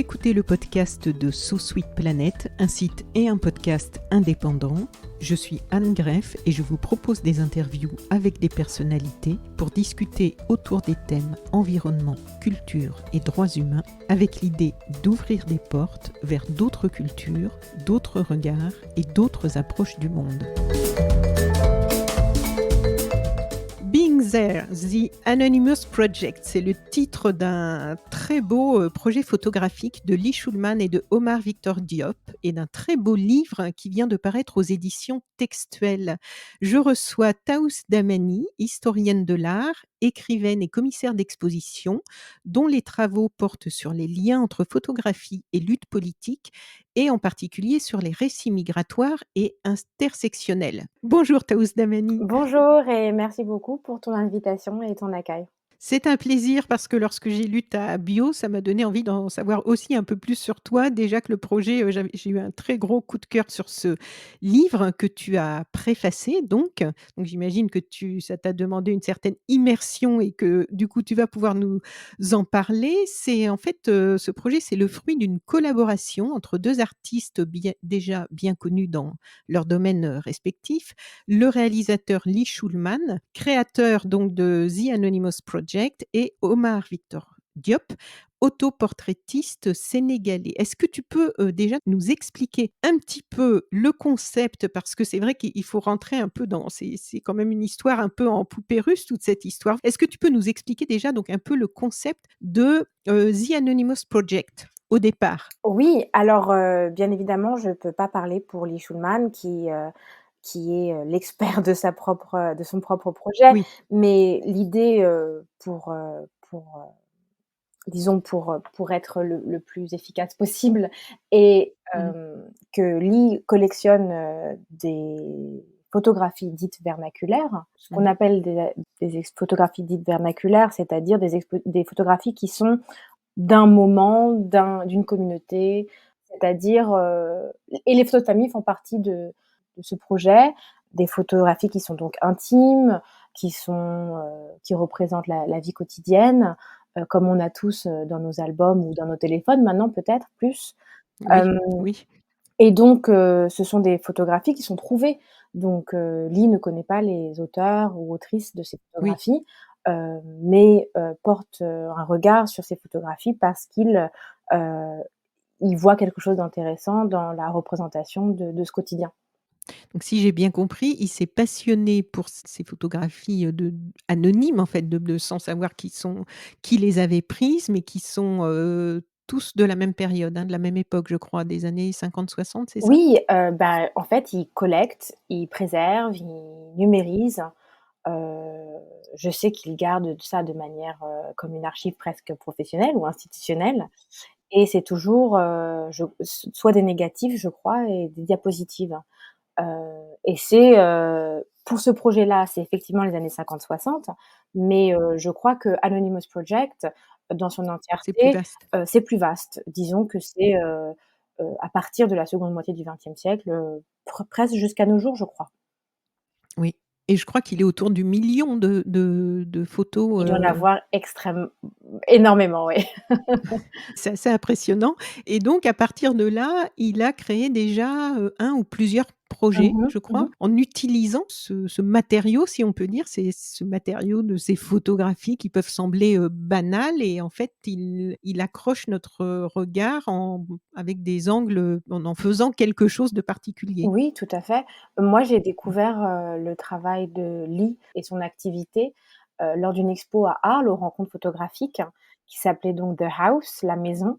écoutez le podcast de So Sweet Planet, un site et un podcast indépendant. Je suis Anne Greff et je vous propose des interviews avec des personnalités pour discuter autour des thèmes environnement, culture et droits humains avec l'idée d'ouvrir des portes vers d'autres cultures, d'autres regards et d'autres approches du monde. Being There, The Anonymous Project, c'est le titre d'un très beau projet photographique de Lee Shulman et de Omar Victor Diop et d'un très beau livre qui vient de paraître aux éditions Textuelles. Je reçois Taous Damani, historienne de l'art, écrivaine et commissaire d'exposition, dont les travaux portent sur les liens entre photographie et lutte politique et en particulier sur les récits migratoires et intersectionnels. Bonjour Taous Damani. Bonjour et merci beaucoup pour ton invitation et ton accueil. C'est un plaisir parce que lorsque j'ai lu ta bio, ça m'a donné envie d'en savoir aussi un peu plus sur toi. Déjà que le projet, j'ai eu un très gros coup de cœur sur ce livre que tu as préfacé. Donc j'imagine que ça t'a demandé une certaine immersion et que du coup tu vas pouvoir nous en parler. C'est en fait ce projet, c'est le fruit d'une collaboration entre deux artistes déjà bien connus dans leur domaine respectif. Le réalisateur Lee Shulman, créateur donc de The Anonymous Project, et Omar Victor Diop, autoportraitiste sénégalais. Est-ce que tu peux déjà nous expliquer un petit peu le concept, parce que c'est vrai qu'il faut rentrer un peu dans, c'est quand même une histoire un peu en poupée russe, toute cette histoire. Est-ce que tu peux nous expliquer déjà donc un peu le concept de The Anonymous Project au départ? Oui, alors, bien évidemment, je ne peux pas parler pour Lee Shulman qui est, l'expert de son propre projet. Oui. Mais l'idée, disons pour être le plus efficace possible est, Mmh. que Lee collectionne, des photographies dites vernaculaires. Ce qu'on Mmh. appelle des photographies dites vernaculaires, c'est-à-dire des photographies qui sont d'un moment, d'une communauté, c'est-à-dire, et les photos de famille font partie de ce projet. Des photographies qui sont donc intimes, qui représentent la vie quotidienne, comme on a tous, dans nos albums ou dans nos téléphones maintenant peut-être plus. Oui, Hem oui, et donc ce sont des photographies qui sont trouvées. Donc Lee ne connaît pas les auteurs ou autrices de ces oui. photographies, mais porte, un regard sur ces photographies parce heu, il voit quelque chose d'intéressant dans la représentation de ce quotidien. Donc si j'ai bien compris, il s'est passionné pour ces photographies, anonymes en fait, sans savoir qui les avait prises, mais qui sont, tous de la même période, hein, de la même époque, je crois, des années 50-60, c'est ça? Oui, bah, en fait, il collecte, il préserve, il numérise. Heu, je sais qu'il garde ça de manière, comme une archive presque professionnelle ou institutionnelle. Et c'est toujours, soit des négatifs, je crois, et des diapositives. Et c'est, pour ce projet-là, c'est effectivement les années 50-60, mais je crois que Anonymous Project, dans son C'est plus entièreté, vaste. c'est plus vaste. Disons que c'est, à partir de la seconde moitié du XXe siècle, presque jusqu'à nos jours, je crois. Oui, et je crois qu'il est autour du million de photos, Il doit en avoir énormément, oui. c'est assez impressionnant, et donc à partir de là, il a créé déjà, 1 ou plusieurs Mmh projets, mh. je Mmh crois, mh. en utilisant ce matériau, si on peut dire, c'est ce matériau de ces photographies qui peuvent sembler, banales, et en fait, il accroche notre, regard avec des angles, en faisant quelque chose de particulier. Oui, tout à fait. Moi, j'ai Mmh. découvert, le travail de Lee et son activité, lors d'une expo à Arles, aux rencontres photographiques, qui s'appelait donc The House, la maison.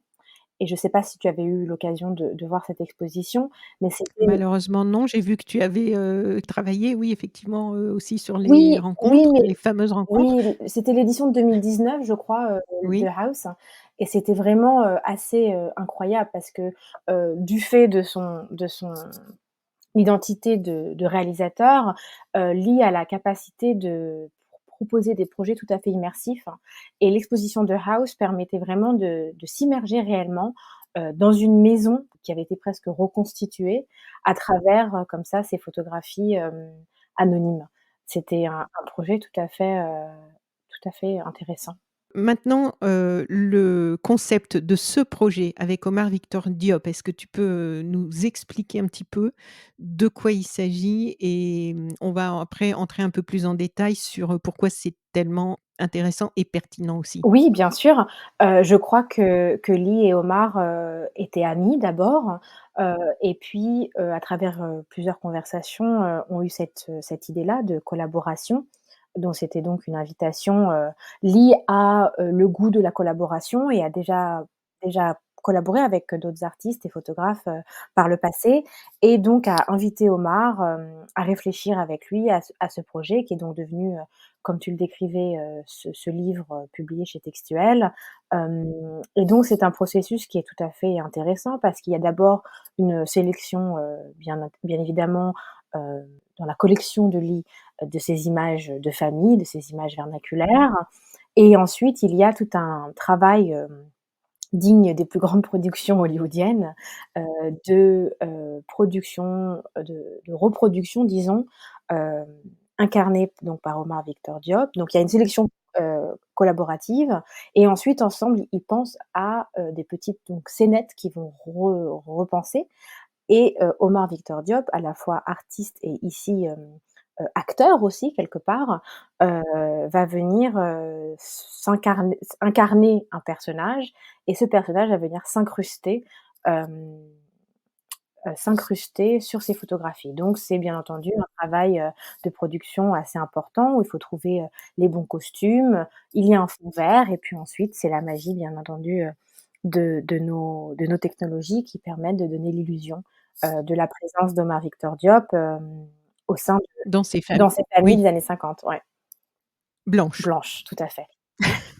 Et je ne sais pas si tu avais eu l'occasion de voir cette exposition, mais c'était Malheureusement non, j'ai vu que tu avais, travaillé, oui, effectivement, aussi sur les oui, oui, rencontres, mais les fameuses rencontres. oui, c'était l'édition de 2019, je crois, The Oui. House. Et c'était vraiment, assez, incroyable parce que, du fait de son identité de réalisateur, Lee a la capacité de proposer des projets tout à fait immersifs, et l'exposition de House permettait vraiment de s'immerger réellement, dans une maison qui avait été presque reconstituée à travers, comme ça, ces photographies, anonymes. C'était un projet tout à fait intéressant. maintenant, le concept de ce projet avec Omar Victor Diop, est-ce que tu peux, nous expliquer un petit peu de quoi il s'agit? Et on va après entrer un peu plus en détail sur, pourquoi c'est tellement intéressant et pertinent aussi. Oui, bien sûr, je crois que Lee et Omar, étaient amis d'abord, et puis, à travers, plusieurs conversations, ont eu cette idée-là de collaboration. Donc c'était donc une invitation, Lee a, le goût de la collaboration et a déjà collaboré avec, d'autres artistes et photographes, par le passé et donc a invité Omar, à réfléchir avec lui à ce projet qui est donc devenu, comme tu le décrivais, ce livre, publié chez Textuel. Et donc c'est un processus qui est tout à fait intéressant parce qu'il y a d'abord une sélection, bien évidemment, dans la collection de Lee, de ces images de famille, de ces images vernaculaires et ensuite il y a tout un travail, digne des plus grandes productions hollywoodiennes, production, de reproduction disons, hem, incarnée donc par Omar Victor Diop. Donc il y a une sélection, collaborative et ensuite ensemble, ils pensent à, des petites donc scénettes qu'ils vont repenser et Omar Victor Diop, à la fois artiste et ici, acteur aussi quelque part, va venir, incarner un personnage et ce personnage va venir hem, s'incruster sur ces photographies. Donc c'est bien entendu un travail, de production assez important où il faut trouver, les bons costumes. Il y a un fond vert et puis ensuite c'est la magie bien entendu, de nos technologies qui permettent de donner l'illusion, de la présence d'Omar Victor Diop, au sein de Dans ces dans familles, cette famille oui, des années 50, ouais, blanches. blanche, tout à fait.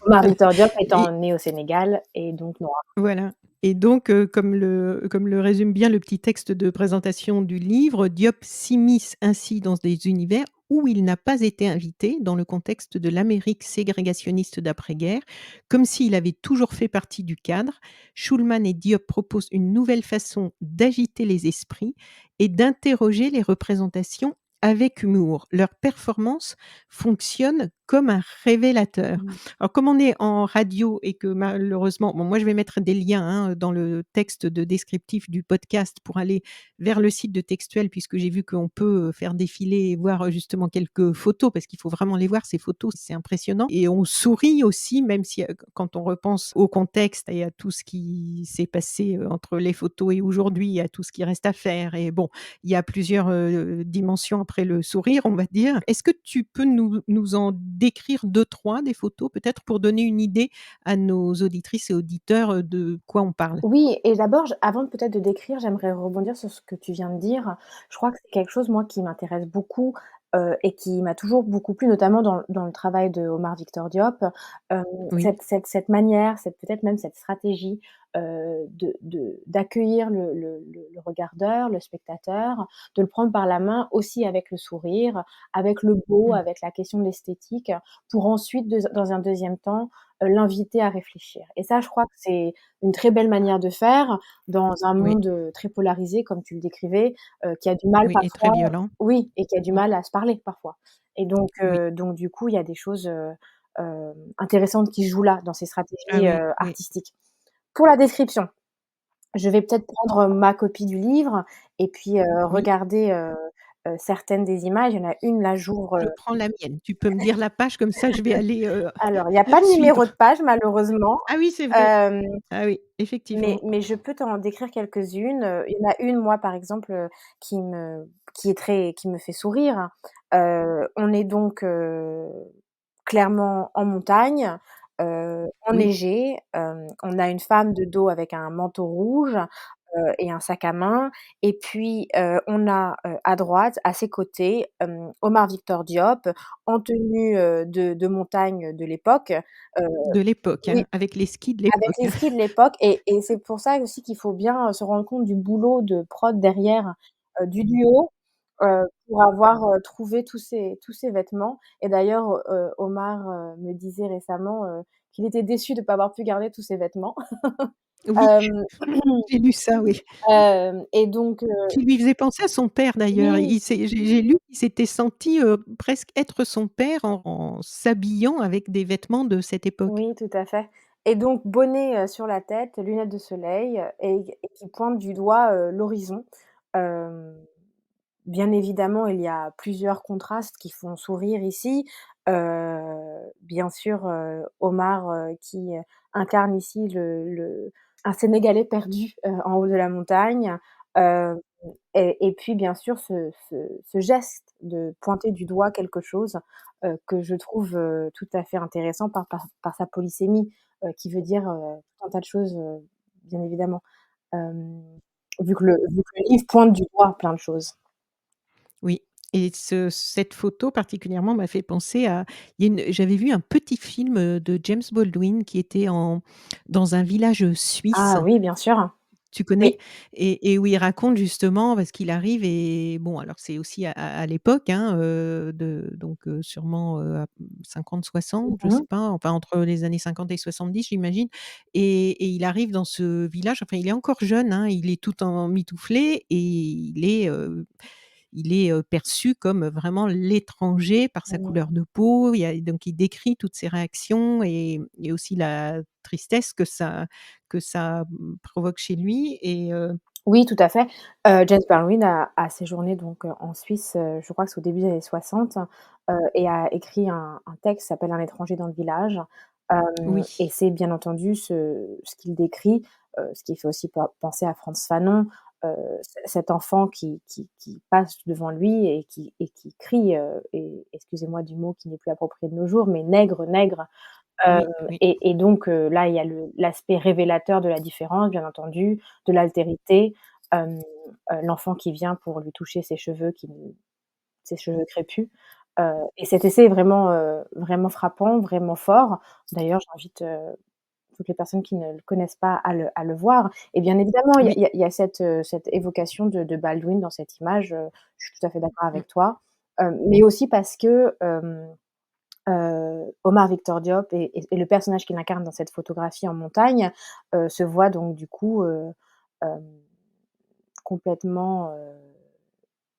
Omar Voilà. Victor Diop Et étant né au Sénégal et donc noir. voilà, et donc comme le résume bien le petit texte de présentation du livre, Diop s'immisce ainsi dans des univers où il n'a pas été invité, dans le contexte de l'Amérique ségrégationniste d'après-guerre, comme s'il avait toujours fait partie du cadre. Schulman et Diop proposent une nouvelle façon d'agiter les esprits et d'interroger les représentations avec humour. Leur performance fonctionne comme un révélateur. Mmh. Alors comme on est en radio et que malheureusement, bon, moi je vais mettre des liens, hein, dans le texte de descriptif du podcast pour aller vers le site de Textuel, puisque j'ai vu qu'on peut, faire défiler et voir, justement quelques photos parce qu'il faut vraiment les voir ces photos, c'est impressionnant et on sourit aussi même si, quand on repense au contexte et à tout ce qui s'est passé, entre les photos et aujourd'hui, à tout ce qui reste à faire et bon, il y a plusieurs, dimensions après le sourire, on va dire. Est-ce que tu peux nous en décrire deux trois des photos peut-être pour donner une idée à nos auditrices et auditeurs, de quoi on parle? Oui et d'abord, avant peut-être de décrire, j'aimerais rebondir sur ce que tu viens de dire. Je crois que c'est quelque chose, moi, qui m'intéresse beaucoup, et qui m'a toujours beaucoup plu, notamment dans le travail de Omar Victor Diop. Oui. Cette manière, peut-être même cette stratégie, d'accueillir le regardeur, le spectateur, de le prendre par la main aussi avec le sourire, avec le beau, Mmh. avec la question de l'esthétique, pour ensuite dans un deuxième temps, l'inviter à réfléchir et ça, je crois que c'est une très belle manière de faire dans un Oui, monde, très polarisé comme tu le décrivais, qui a du mal oui et très parfois violent. oui et qui a du Mmh. mal à se parler parfois et Oui. donc du coup, il y a des choses, intéressantes qui se jouent là, dans ces Ah stratégies, oui, oui, artistiques. Pour la description, je vais peut-être prendre ma copie du livre et puis, oui. regarder, certaines des images. Il y en a une là, j'ouvre, Je prends la mienne. Tu peux me dire la page comme ça je vais aller, alors il y a pas de numéro de suivre. page malheureusement, Ah oui, c'est vrai. hem Ah oui, mais effectivement. mais je peux t'en décrire quelques-unes, il y en a une, moi, par exemple, qui me fait sourire. On est donc, clairement en montagne, Oui, enneigé, on a une femme de dos avec un manteau rouge, et un sac à main et puis, on a, à droite, à ses côtés, Omar Victor Diop en tenue, de montagne de l'époque, heu de l'époque, oui. hein, avec les skis de Avec l'époque. les skis de l'époque et c'est pour ça aussi qu'il faut bien, se rendre compte du boulot de prod derrière, du duo, pour avoir, trouvé tous ces vêtements et d'ailleurs, Omar, me disait récemment, qu'il était déçu de pas avoir pu garder tous ses vêtements. Oui, Hem, j'ai lu ça, oui. et donc Qui lui faisait penser à son père d'ailleurs. oui, Il s'est j'ai lu qu'il s'était senti, presque être son père en s'habillant avec des vêtements de cette époque. oui, tout à fait, et donc bonnet, sur la tête, lunettes de soleil, et qui pointe du doigt, l'horizon. Hem Bien évidemment, il y a plusieurs contrastes qui font sourire ici. Bien sûr, Omar, qui, incarne ici le un Sénégalais perdu, en haut de la montagne. Heu et puis bien sûr ce geste de pointer du doigt quelque chose, que je trouve, tout à fait intéressant par sa polysémie, qui veut dire, tout un tas de choses, bien évidemment. Hem, vu que le livre pointe du doigt plein de choses. Oui, et cette photo particulièrement m'a fait penser à il y a une j'avais vu un petit film, de James Baldwin qui était dans un village, suisse. Ah oui, bien sûr. Tu connais? Oui. Et où il raconte justement parce qu'il arrive et bon, alors c'est aussi à l'époque, hein, donc sûrement, à 50-60, je Mmh sais mh. pas, enfin entre les années 50 et 70, j'imagine. Et il arrive dans ce village, enfin il est encore jeune, hein, il est tout emmitouflé et il est perçu comme vraiment l'étranger par sa Mmh. couleur de peau. Donc il décrit toutes ses réactions et aussi la tristesse que ça provoque chez lui Oui, tout à fait. James Baldwin a séjourné donc, en Suisse, je crois que c'est au début des années 60, et a écrit un texte qui s'appelle «Un étranger dans le village». Et oui, c'est bien entendu ce qu'il décrit, ce qui fait aussi penser à Frantz Fanon, cet enfant qui passe devant lui et qui crie, et excusez-moi du mot qui n'est plus approprié de nos jours, mais «Nègre, nègre!» Hem oui, oui, et donc là, il y a l'aspect révélateur de la différence, bien entendu, de l'altérité, hem, l'enfant qui vient pour lui toucher ses cheveux crépus, et cet essai est vraiment, vraiment frappant, vraiment fort. D'ailleurs, j'invite, toutes les personnes qui ne le connaissent pas à le voir, et bien évidemment, il y a oui. il y a il y a cette évocation de Baldwin dans cette image, je suis tout à fait d'accord Mmh. avec toi, mais aussi parce que, Omar Victor Diop et le personnage qu'il incarne dans cette photographie en montagne, se voit donc du coup, hem, complètement,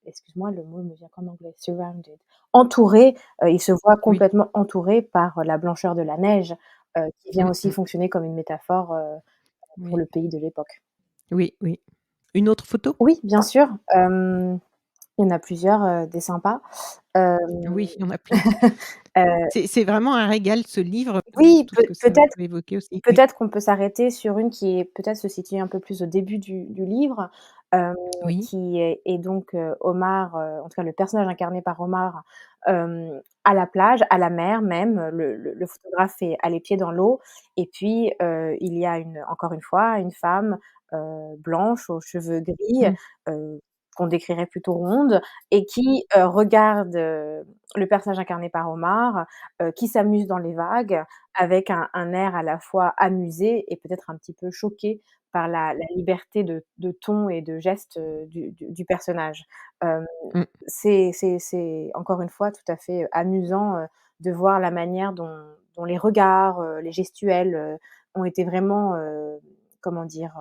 excuse-moi, le mot me vient qu'en anglais, surrounded, entouré, il se voit Oui, complètement entouré par la blancheur de la neige, qui vient mmh aussi mh. fonctionner comme une métaphore, pour Oui, le pays de l'époque. oui, oui. Une autre photo? Oui, bien sûr, il y en a plusieurs, des sympas. Hem, Oui, il y en a plein. C'est vraiment un régal ce livre, oui, tout ce que ça peut-être. peut évoquer aussi. Oui, Peut-être qu'on peut s'arrêter sur une qui est peut-être se situer un peu plus au début du livre, hem, oui, qui est donc, Omar, en tout cas le personnage incarné par Omar, à la plage, à la mer même, le photographe a les pieds dans l'eau, et puis, il y a encore une fois, une femme, blanche aux cheveux gris, mmh, heu, qu'on décrirait plutôt ronde, et qui, regarde, le personnage incarné par Omar, qui s'amuse dans les vagues avec un air à la fois amusé et peut-être un petit peu choqué par la liberté de ton et de geste, du personnage. Hem, mmh, c'est encore une fois tout à fait, amusant, de voir la manière dont les regards, les gestuels, ont été vraiment, comment dire?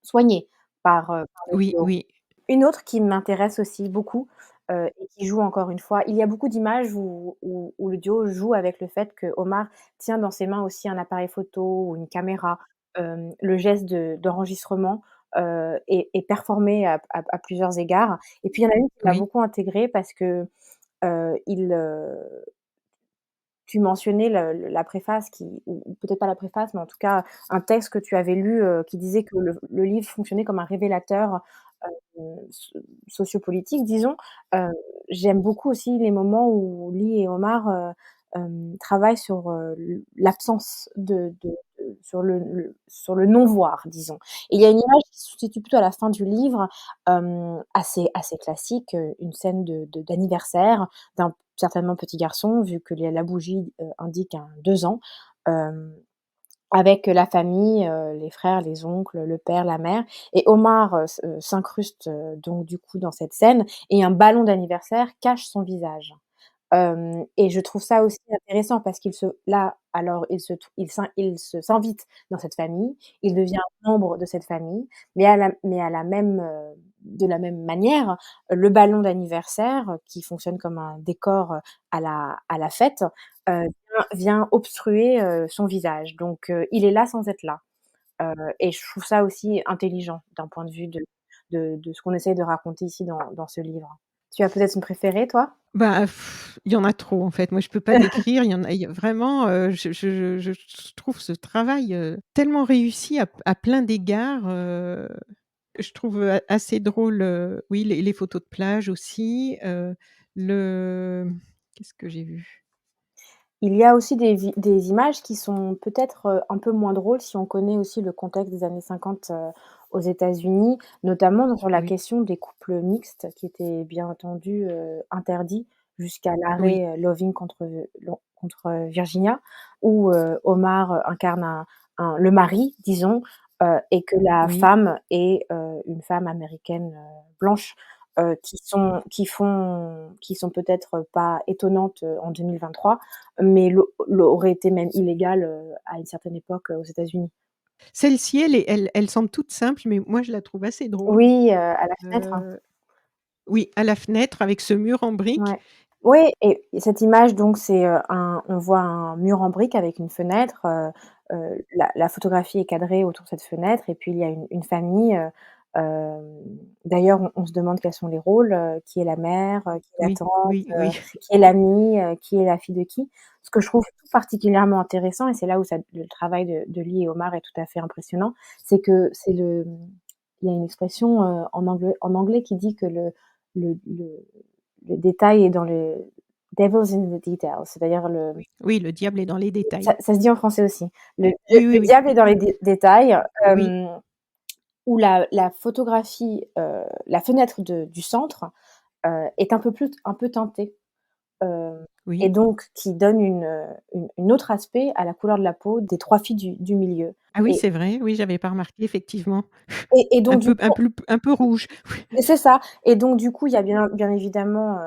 Soignés par le oui, duo. oui, Une autre qui m'intéresse aussi beaucoup, et qui joue encore une fois, il y a beaucoup d'images où le duo joue avec le fait que Omar tient dans ses mains aussi un appareil photo ou une caméra. Le geste d'enregistrement, est performé à plusieurs égards, et puis il y en a une qui m'a oui, beaucoup intégrée parce que, il, tu mentionnais la préface ou peut-être pas la préface, mais en tout cas un texte que tu avais lu, qui disait que le livre fonctionnait comme un révélateur, sociopolitique, disons. Heu, J'aime beaucoup aussi les moments où Lee et Omar, travaillent sur, l'absence sur le non-voir, disons. Et il y a une image qui se situe plutôt à la fin du livre, assez classique, une scène d'anniversaire d'un certainement petit garçon, vu que la bougie, indique un 2 ans, hem, avec la famille, les frères, les oncles, le père, la mère, et Omar, s'incruste, donc du coup dans cette scène, et un ballon d'anniversaire cache son visage. Et je trouve ça aussi intéressant parce qu'il se là, alors il se s'invite dans cette famille, il devient membre de cette famille, mais à la même, de la même manière, le ballon d'anniversaire, qui fonctionne comme un décor, à la fête, vient obstruer, son visage. Donc il est là sans être là. Et je trouve ça aussi intelligent d'un point de vue de ce qu'on essaye de raconter ici dans ce livre. Tu as peut-être une préférée, toi? Bah, il y en a trop en fait. Moi, je peux pas décrire, il y a vraiment, je trouve ce travail, tellement réussi à plein d'égards, je trouve, assez drôle, oui, les photos de plage aussi, le qu'est-ce que j'ai vu? Il y a aussi des images qui sont peut-être, un peu moins drôles si on connaît aussi le contexte des années 50, aux États-Unis, notamment sur la Oui, question des couples mixtes qui étaient bien entendu, interdits jusqu'à oui, l'arrêt, Loving contre Virginia, où, Omar, incarne le mari, disons, et que la oui. femme est, une femme américaine, blanche, qui sont peut-être pas étonnantes, en 2023, mais aurait été même illégale, à une certaine époque, aux États-Unis. Celle-ci, elle semble toute simple, mais moi je la trouve assez drôle. Oui, à la fenêtre, hein. Heu, oui, à la fenêtre avec ce mur en briques. Ouais. Oui et cette image donc c'est, on voit un mur en briques avec une fenêtre, la photographie est cadrée autour de cette fenêtre et puis il y a une famille, d'ailleurs on se demande quels sont les rôles, qui est la mère, qui est la Oui, tante, oui, oui. qui est l'amie, qui est la fille de qui. Ce que je trouve tout particulièrement intéressant et c'est là où le travail de Lee et Omar est tout à fait impressionnant, c'est que il y a une expression, en anglais qui dit que le détail est dans le devil's in the details, c'est-à-dire Oui, le diable est dans les détails. ça se dit en français aussi. Oui, oui, Le oui. diable est dans les détails, Oui, où la photographie, la fenêtre du centre, est un peu teintée, heu et oui. donc qui donne une autre aspect à la couleur de la peau des 3 filles du milieu Ah oui, et c'est vrai, oui, j'avais pas remarqué effectivement. donc du coup Un peu rouge. et c'est ça et donc du coup, il y a bien évidemment,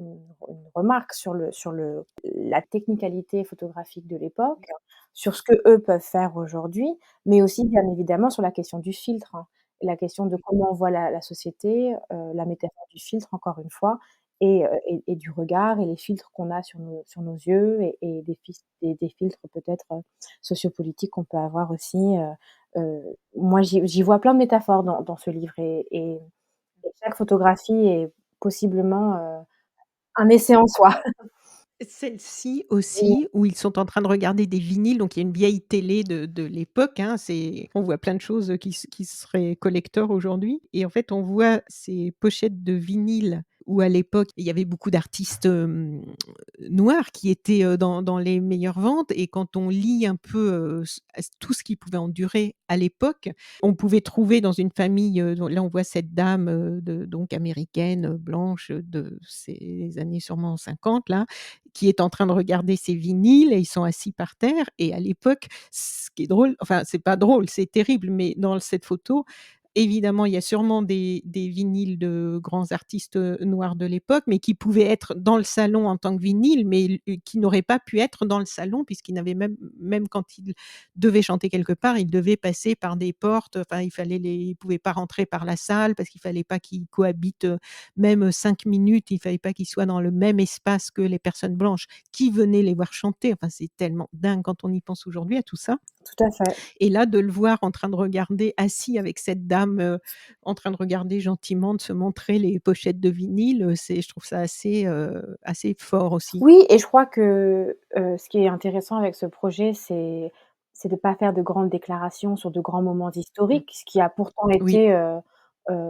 une remarque sur la technicalité photographique de l'époque, sur ce qu'eux peuvent faire aujourd'hui, mais aussi bien évidemment sur la question du filtre, hein. La question de comment on voit la société, la métaphore du filtre encore une fois et du regard et les filtres qu'on a sur nos yeux et des filtres peut-être, sociopolitiques qu'on peut avoir aussi, moi j'y vois plein de métaphores dans ce livre et chaque photographie est possiblement, un essai en soi. Celle-ci Oui, aussi, où ils sont en train de regarder des vinyles, donc il y a une vieille télé de l'époque, hein, on voit plein de choses, qui seraient collector aujourd'hui et en fait, on voit ces pochettes de vinyle où à l'époque, il y avait beaucoup d'artistes, noirs qui étaient, dans les meilleures ventes et quand on lit un peu, tout ce qu'ils pouvaient endurer à l'époque, on pouvait trouver dans une famille, dont là, on voit cette dame, donc américaine, blanche, de ces années sûrement 50 là, qui est en train de regarder ses vinyles et ils sont assis par terre et à l'époque, ce qui est drôle, enfin c'est pas drôle, c'est terrible, mais dans cette photo, évidemment, il y a sûrement des vinyles de grands artistes, noirs de l'époque, mais qui pouvaient être dans le salon en tant que vinyle, mais qui n'auraient pas pu être dans le salon puisqu'ils n'avaient même quand ils devaient chanter quelque part, ils devaient passer par des portes, enfin ils pouvaient pas rentrer par la salle parce qu'il fallait pas qu'ils cohabitent, même 5 minutes, il fallait pas qu'ils soient dans le même espace que les personnes blanches qui venaient les voir chanter. Enfin, c'est tellement dingue quand on y pense aujourd'hui à tout ça tout à fait. et là, de le voir en train de regarder, assis avec cette dame, en train de regarder gentiment, de se montrer les pochettes de vinyle, je trouve ça assez fort aussi. Oui et je crois que, ce qui est intéressant avec ce projet, c'est de pas faire de grandes déclarations sur de grands moments Mmh. historiques, ce qui a pourtant Oui, été,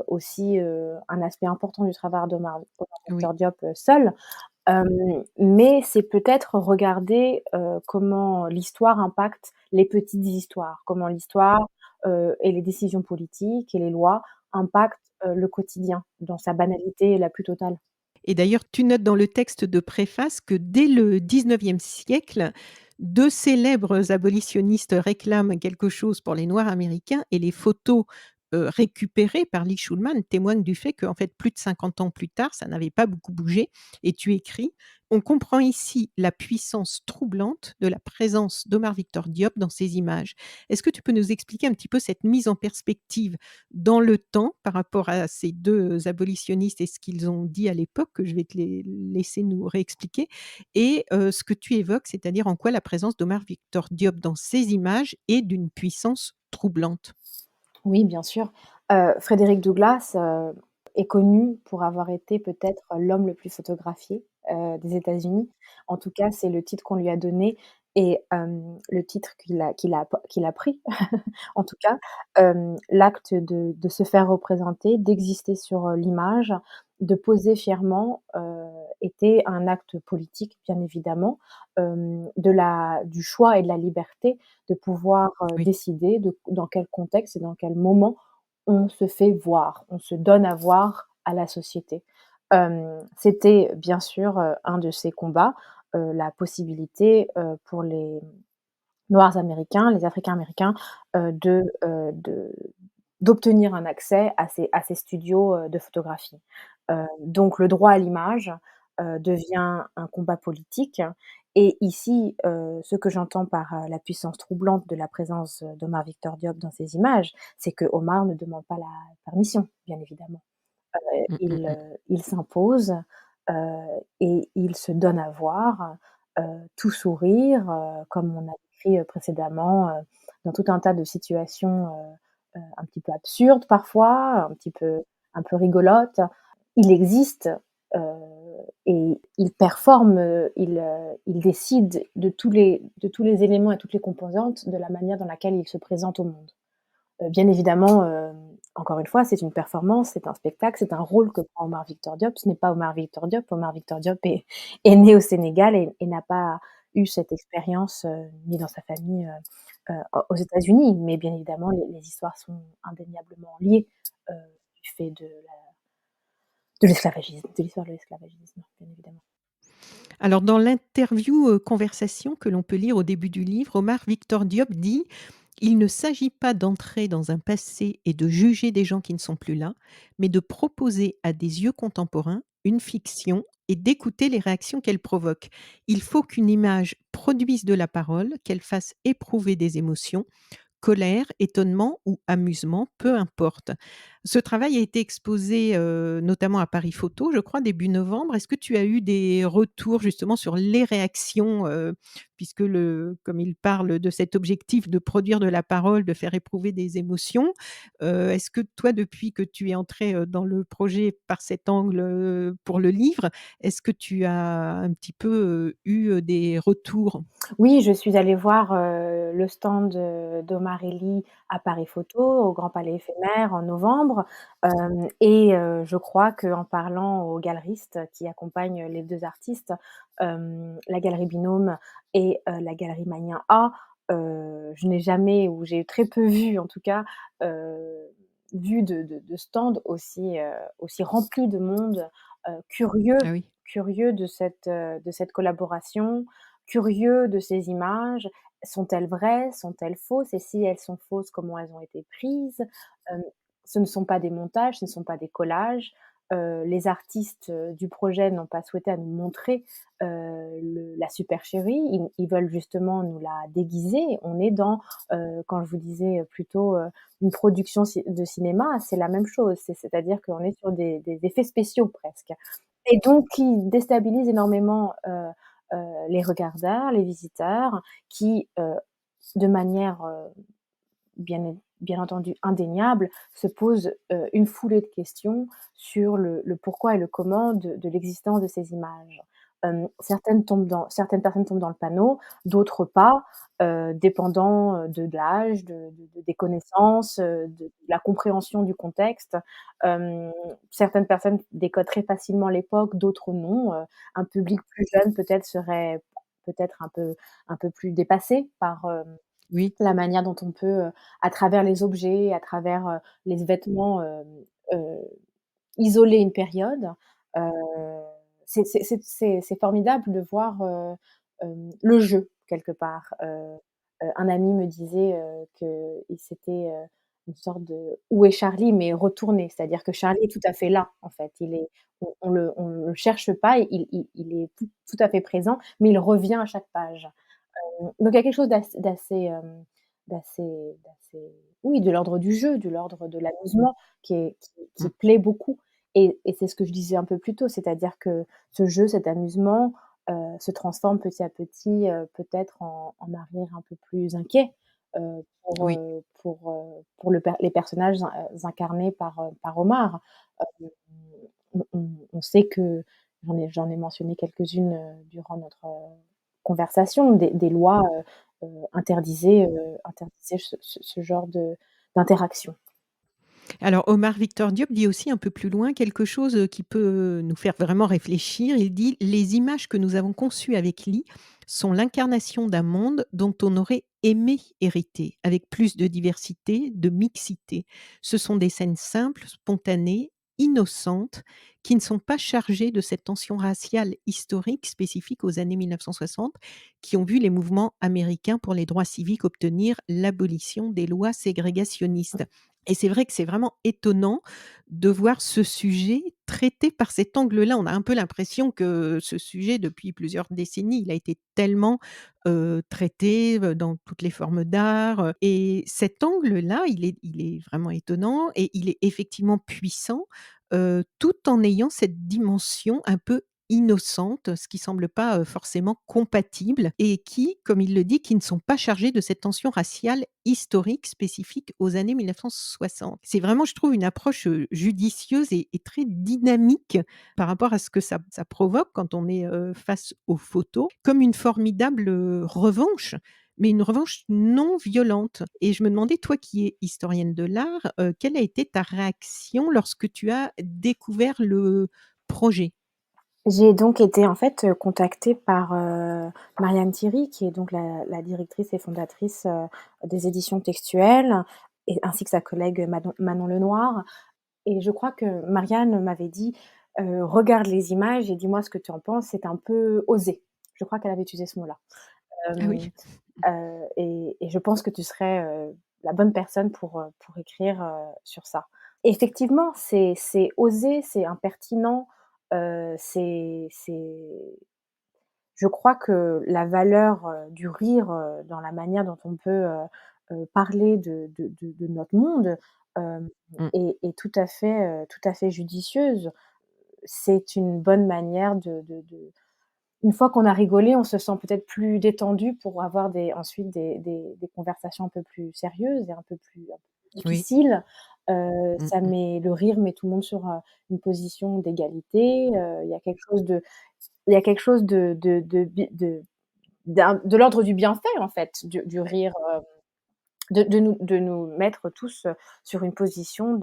aussi, un aspect important du travail d'Omar oui. Master Diop, seul. Mais c'est peut-être regarder, comment l'histoire impacte les petites histoires, comment l'histoire, et les décisions politiques et les lois impactent, le quotidien dans sa banalité la plus totale. Et d'ailleurs, tu notes dans le texte de préface que dès le 19e siècle, 2 célèbres abolitionnistes réclament quelque chose pour les noirs américains et les photos récupérés par Lee Schulman témoignent du fait qu'en fait, plus de 50 ans plus tard, ça n'avait pas beaucoup bougé et tu écris: «On comprend ici la puissance troublante de la présence d'Omar Victor Diop dans ces images». Est-ce que tu peux nous expliquer un petit peu cette mise en perspective dans le temps par rapport à ces 2 abolitionnistes et ce qu'ils ont dit à l'époque, que je vais te les laisser nous réexpliquer et ce que tu évoques, c'est-à-dire en quoi la présence d'Omar Victor Diop dans ces images est d'une puissance troublante? Oui, bien sûr. Frédéric Douglass, est connu pour avoir été peut-être l'homme le plus photographié, des États-Unis. En tout cas, c'est le titre qu'on lui a donné et le titre qu'il a pris en tout cas, l'acte de se faire représenter, d'exister sur, l'image, de poser fièrement, était un acte politique, bien évidemment, du choix et de la liberté de pouvoir, Oui. décider de dans quel contexte et dans quel moment on se fait voir, on se donne à voir à la société. C'était bien sûr, un de ses combats, la possibilité, pour les noirs américains, les africains américains, d'obtenir un accès à ces studios, de photographie. Donc le droit à l'image, devient un combat politique et ici, ce que j'entends par, la puissance troublante de la présence, d'Omar Victor Diop dans ces images, c'est que Omar ne demande pas la permission, bien évidemment. Mmh, mmh mh. Il s'impose, et il se donne à voir, tout sourire, comme on a décrit, précédemment, dans tout un tas de situations, un petit peu absurdes parfois, un peu rigolotes. Il existe, heu et il performe, il décide de tous les éléments et toutes les composantes de la manière dans laquelle il se présente au monde. Bien évidemment, encore une fois, c'est une performance, c'est un spectacle, c'est un rôle que prend Omar Victor Diop. Ce n'est pas Omar Victor Diop. Omar Victor Diop est né au Sénégal et n'a pas eu cette expérience, ni dans sa famille, aux États-Unis. Mais bien évidemment, les histoires sont indéniablement liées, du fait de l'esclavagisme, de l'histoire de l'esclavagisme, bien évidemment. Alors dans l'interview, conversation que l'on peut lire au début du livre, Omar Victor Diop dit: «Il ne s'agit pas d'entrer dans un passé et de juger des gens qui ne sont plus là, mais de proposer à des yeux contemporains une fiction et d'écouter les réactions qu'elle provoque. Il faut qu'une image produise de la parole, qu'elle fasse éprouver des émotions, colère, étonnement ou amusement, peu importe. Ce travail a été exposé, notamment à Paris Photo, je crois, début novembre. Est-ce que tu as eu des retours justement sur les réactions, puisque comme il parle de cet objectif de produire de la parole, de faire éprouver des émotions, est-ce que toi, depuis que tu es entré, dans le projet par cet angle, pour le livre, est-ce que tu as un petit peu, eu, des retours? Oui, je suis allée voir, le stand, d'Omar Ely à Paris Photo, au Grand Palais Éphémère en novembre, et je crois qu'en parlant aux galeristes qui accompagnent les 2 artistes, la Galerie Binôme et la Galerie Magnien A, je n'ai jamais ou j'ai très peu vu en tout cas, vu de stands aussi remplis de monde, Ah oui. curieux de cette collaboration, curieux de ces images. Sont-elles vraies? Sont-elles fausses? Et si elles sont fausses, comment elles ont été prises? Hem, Ce ne sont pas des montages, ce ne sont pas des collages. Les artistes, du projet n'ont pas souhaité à nous montrer, le la supercherie. Ils veulent justement nous la déguiser. On est dans, quand je vous disais, plutôt, une production de cinéma, c'est la même chose. C'est-à-dire qu'on est sur des effets spéciaux presque et donc qui déstabilisent énormément, les regardeurs, les visiteurs qui, de manière, bien entendu indéniable, se posent, une foulée de questions sur le pourquoi et le comment de l'existence de ces images. Certaines personnes tombent dans le panneau, d'autres pas, dépendant, de l'âge, des connaissances, de la compréhension du contexte. Certaines personnes décodent très facilement l'époque, d'autres non. Un public plus jeune peut-être serait peut-être un peu plus dépassé par, Oui. la manière dont on peut, à travers les objets, à travers, les vêtements, heu, isoler une période. Heu, c'est formidable de voir, le jeu quelque part. Un ami me disait, qu'il s'était, une sorte de «Où est Charlie?» mais retourné. C'est-à-dire que Charlie est tout à fait là, en fait. Il est on le cherche pas, il est tout à fait présent, mais il revient à chaque page. Donc il y a quelque chose d'assez oui, de l'ordre du jeu, de l'ordre de l'amusement qui Mmh. plaît beaucoup et c'est ce que je disais un peu plus tôt, c'est-à-dire que ce jeu, cet amusement, se transforme petit à petit, peut-être en arrière un peu plus inquiet, Oui. pour les personnages incarnés par Omar. Hem, on sait que j'en ai mentionné quelques-unes, durant notre, conversation, des lois, interdisaient ce genre d'interaction. Alors Omar Victor Diop dit aussi un peu plus loin quelque chose, qui peut nous faire vraiment réfléchir. Il dit: «Les images que nous avons conçues avec Lee sont l'incarnation d'un monde dont on aurait aimé hériter, avec plus de diversité, de mixité. Ce sont des scènes simples, spontanées, innocentes, qui ne sont pas chargées de cette tension raciale historique spécifique aux années 1960, qui ont vu les mouvements américains pour les droits civiques obtenir l'abolition des lois ségrégationnistes». Et c'est vrai que c'est vraiment étonnant de voir ce sujet traité par cet angle-là. On a un peu l'impression que ce sujet, depuis plusieurs décennies, il a été tellement, traité, dans toutes les formes d'art, et cet angle-là, il est vraiment étonnant et il est effectivement puissant, tout en ayant cette dimension un peu innocente, ce qui semble pas, forcément compatible et qui, comme il le dit, qui ne sont pas chargés de cette tension raciale historique spécifique aux années 1960. C'est vraiment, je trouve, une approche, judicieuse et très dynamique par rapport à ce que ça provoque quand on est, face aux photos, comme une formidable, revanche, mais une revanche non violente. Et je me demandais, toi qui es historienne de l'art, quelle a été ta réaction lorsque tu as découvert le projet? J'ai donc été en fait, contactée par, Marianne Thierry qui est donc la directrice et fondatrice, des éditions textuelles et ainsi que sa collègue Manon Lenoir et je crois que Marianne m'avait dit: «Regarde les images et dis-moi ce que tu en penses, c'est un peu osé». Je crois qu'elle avait utilisé ce mot-là. Ah oui. Hem, et je pense que tu serais, la bonne personne pour écrire, sur ça. Effectivement, c'est osé, c'est impertinent, c'est je crois que la valeur, du rire, dans la manière dont on peut, parler de notre monde, hem, Mmh. est tout à fait judicieuse. C'est une bonne manière de une fois qu'on a rigolé, on se sent peut-être plus détendu pour avoir ensuite des conversations un peu plus sérieuses et un peu plus Oui. difficiles. Mmh Ça mh. met le rire met tout le monde sur, une position d'égalité, il y a quelque chose de l'ordre du bienfait en fait, du rire, de nous mettre tous, sur une position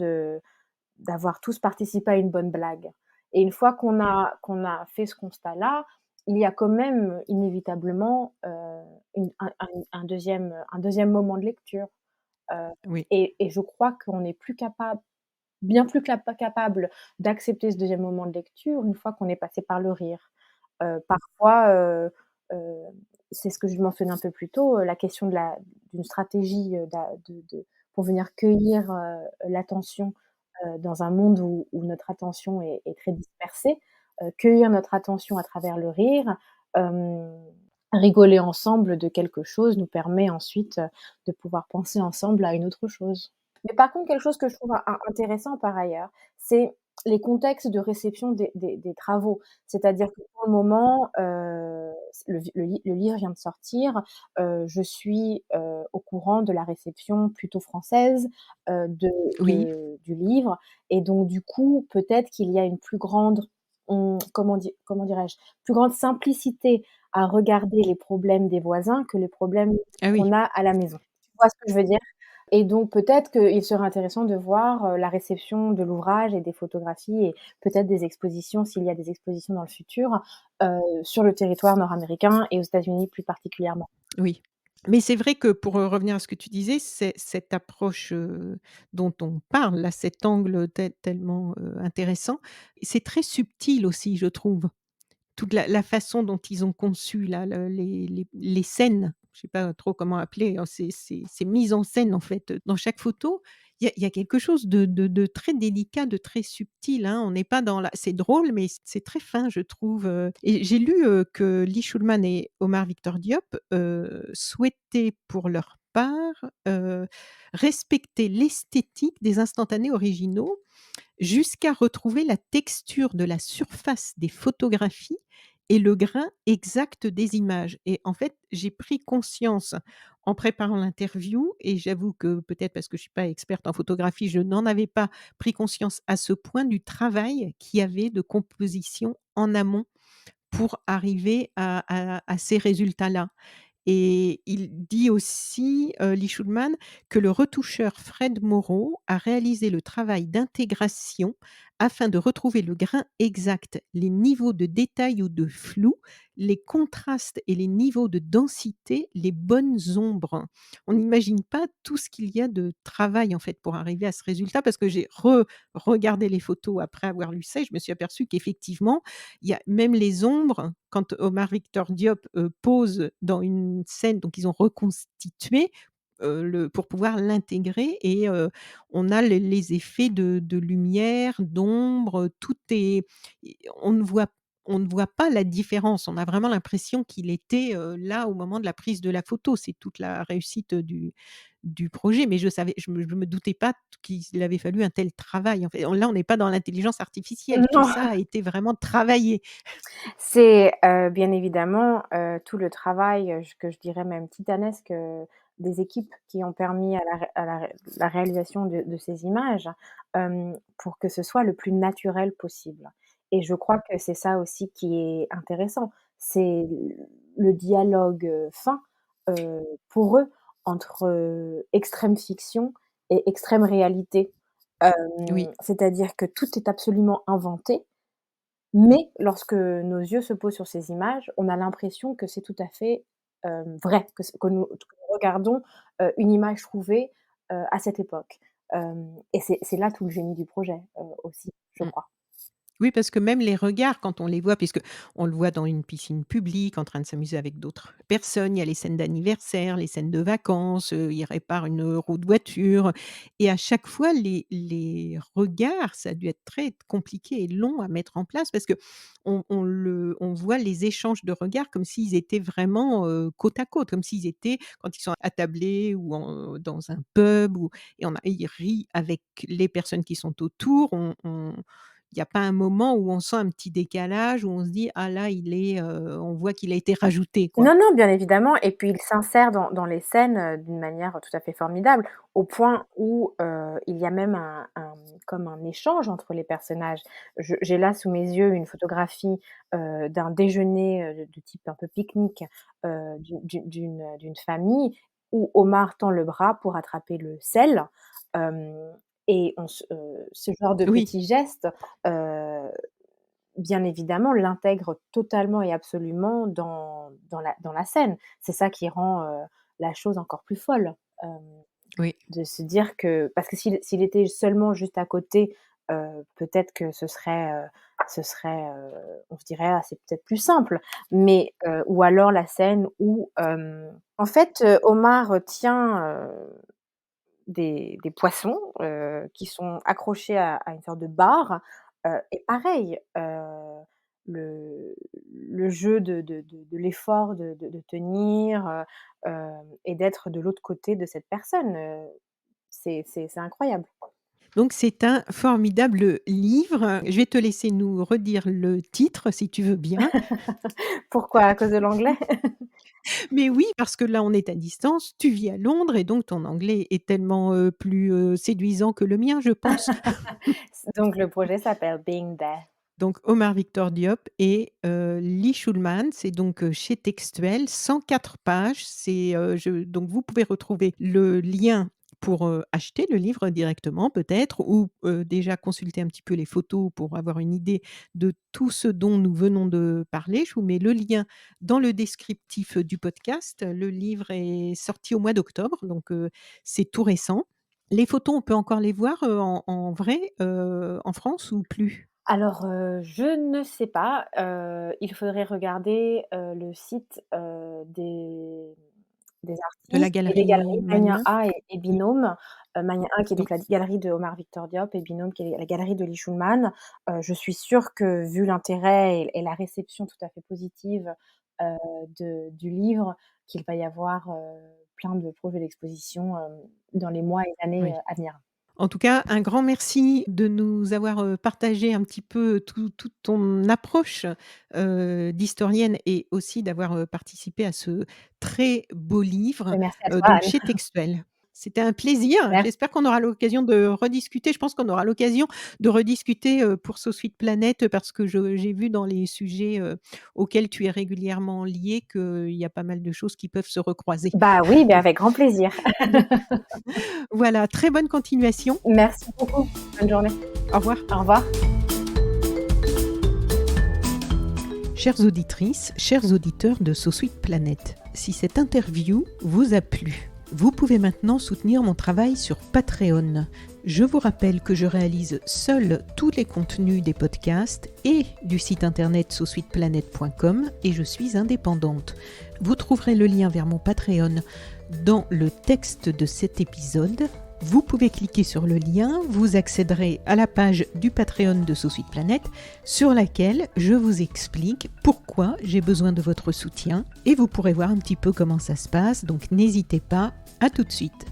d'avoir tous participé à une bonne blague et une fois qu'on a fait ce constat-là, il y a quand même inévitablement, une un 2e moment de lecture, heu Oui. et je crois qu'on est plus capable bien plus capable d'accepter ce 2e moment de lecture une fois qu'on est passé par le rire. Parfois, heu, c'est ce que je mentionnais un peu plus tôt, la question d'une stratégie, pour venir cueillir, l'attention, dans un monde où notre attention est très dispersée, cueillir notre attention à travers le rire, hem, rigoler ensemble de quelque chose nous permet ensuite, de pouvoir penser ensemble à une autre chose. Mais par contre, quelque chose que je trouve intéressant par ailleurs, c'est les contextes de réception des travaux. C'est-à-dire que pour le moment, le livre vient de sortir, je suis, au courant de la réception plutôt française, Oui. du livre et donc du coup, peut-être qu'il y a une plus grande, comment dirais-je? Plus grande simplicité à regarder les problèmes des voisins que les problèmes Ah oui. qu'on a à la maison. Tu vois ce que je veux dire? Et donc peut-être qu'il serait intéressant de voir, la réception de l'ouvrage et des photographies et peut-être des expositions, s'il y a des expositions dans le futur, sur le territoire nord-américain et aux États-Unis plus particulièrement. Oui. Mais c'est vrai que pour, revenir à ce que tu disais, c'est cette approche, dont on parle là, cet angle tellement, intéressant, c'est très subtil aussi, je trouve. Toute la façon dont ils ont conçu là le les scènes, je sais pas trop comment appeler, ces mises en scène en fait, dans chaque photo, il y a quelque chose de très délicat, de très subtil, hein. On n'est pas dans la c'est drôle, mais c'est très fin, je trouve, et j'ai lu, que Lee Shulman et Omar Victor Diop, souhaitaient pour leur part, respecter l'esthétique des instantanés originaux jusqu'à retrouver la texture de la surface des photographies et le grain exact des images. Et en fait, j'ai pris conscience en préparant l'interview, et j'avoue que peut-être parce que je suis pas experte en photographie, je n'en avais pas pris conscience à ce point du travail qu'il y avait de composition en amont pour arriver à ces résultats-là. Et il dit aussi, Lee Shulman, que le retoucheur Fred Moreau a réalisé le travail d'intégration afin de retrouver le grain exact, les niveaux de détail ou de flou, les contrastes et les niveaux de densité, les bonnes ombres. On n'imagine pas tout ce qu'il y a de travail, en fait, pour arriver à ce résultat, parce que j'ai regardé les photos après avoir lu ça, et je me suis aperçue qu'effectivement, il y a même les ombres, quand Omar Victor Diop, pose dans une scène, donc ils ont reconstitué, le pour pouvoir l'intégrer, et on a les effets de lumière, d'ombre, tout est on ne voit pas la différence. On a vraiment l'impression qu'il était, là au moment de la prise de la photo. C'est toute la réussite du projet, mais je me doutais pas qu'il avait fallu un tel travail, en fait. Là, on n'est pas dans l'intelligence artificielle, tout ça Non, a été vraiment travaillé. c'est, bien évidemment, tout le travail, que je dirais même titanesque, des équipes qui ont permis à la réalisation de ces images, pour que ce soit le plus naturel possible, et je crois que c'est ça aussi qui est intéressant. C'est le dialogue, fin, pour eux, entre, extrême fiction et extrême réalité. Oui. C'est-à-dire que tout est absolument inventé, mais lorsque nos yeux se posent sur ces images, on a l'impression que c'est tout à fait, vrai, que nous regardons, une image trouvée, à cette époque. Et c'est là tout le génie du projet, aussi, je Mmh. crois. Oui, parce que même les regards, quand on les voit, puisque on le voit dans une piscine publique en train de s'amuser avec d'autres personnes, il y a les scènes d'anniversaire, les scènes de vacances, il répare une roue de voiture, et à chaque fois les regards, ça a dû être très compliqué et long à mettre en place, parce qu'on voit les échanges de regards comme s'ils étaient vraiment, côte à côte, comme s'ils étaient quand ils sont attablés ou dans un pub, et ils rient avec les personnes qui sont autour. Il y a pas un moment où on sent un petit décalage, où on se dit: «Ah là, on voit qu'il a été rajouté, quoi». Non, non, bien évidemment, et puis il s'insère dans les scènes, d'une manière tout à fait formidable, au point où, il y a même comme un échange entre les personnages. J'ai là sous mes yeux une photographie, d'un déjeuner, de type un peu pique-nique, d'une famille où Omar tend le bras pour attraper le sel, hem et ce genre de Oui. petits gestes, heu bien évidemment, l'intègre totalement et absolument dans la scène. C'est ça qui rend, la chose encore plus folle, Oui. de se dire que parce que s'il était seulement juste à côté, peut-être que on se dirait: «Ah, c'est peut-être plus simple», mais ou alors la scène où, en fait, Omar tient, des poissons, qui sont accrochés à une sorte de barre, et pareil, le le jeu de l'effort de tenir, et d'être de l'autre côté de cette personne, c'est incroyable. Donc c'est un formidable livre. Je vais te laisser nous redire le titre, si tu veux bien. Pourquoi? À cause de l'anglais? Mais oui, parce que là, on est à distance, tu vis à Londres, et donc ton anglais est tellement, plus, séduisant que le mien, je pense. Donc le projet s'appelle Being There. Donc Omar Victor Diop et Lee Shulman, c'est donc, chez Textuel, 104 pages. Donc vous pouvez retrouver le lien pour, acheter le livre directement peut-être, ou déjà consulter un petit peu les photos pour avoir une idée de tout ce dont nous venons de parler. Je vous mets le lien dans le descriptif du podcast. Le livre est sorti au mois d'octobre, donc c'est tout récent. Les photos, on peut encore les voir, en vrai, en France, ou plus? Alors, je ne sais pas, il faudrait regarder, le site, des De la artistes et les galerie galeries Mania Mania? A et Binôme. Mania A qui est donc Oui, la galerie de Omar Victor Diop et Binôme qui est la galerie de Lee Schulman. Je suis sûre que vu l'intérêt et la réception tout à fait positive, heu, du livre, qu'il va y avoir, plein de projets d'exposition, dans les mois et années, oui. à venir. En tout cas, un grand merci de nous avoir, partagé un petit peu toute ton approche, d'historienne et aussi d'avoir, participé à ce très beau livre, Et merci à toi donc Anne. chez Textuel. C'était un plaisir. Merci. J'espère qu'on aura l'occasion de rediscuter. Je pense qu'on aura l'occasion de rediscuter, pour So Sweet Planet, parce que je j'ai vu dans les sujets, auxquels tu es régulièrement liée qu'il y a pas mal de choses qui peuvent se recroiser. Bah oui, mais avec grand plaisir. Donc voilà, très bonne continuation. Merci beaucoup. Bonne journée. Au revoir. Au revoir. Chères auditrices, chers auditeurs de So Sweet Planet, si cette interview vous a plu, vous pouvez maintenant soutenir mon travail sur Patreon. Je vous rappelle que je réalise seule tous les contenus des podcasts et du site internet sosweetplanet.com et je suis indépendante. Vous trouverez le lien vers mon Patreon dans le texte de cet épisode. Vous pouvez cliquer sur le lien, vous accéderez à la page du Patreon de So Sweet Planet sur laquelle je vous explique pourquoi j'ai besoin de votre soutien et vous pourrez voir un petit peu comment ça se passe, donc n'hésitez pas, à tout de suite.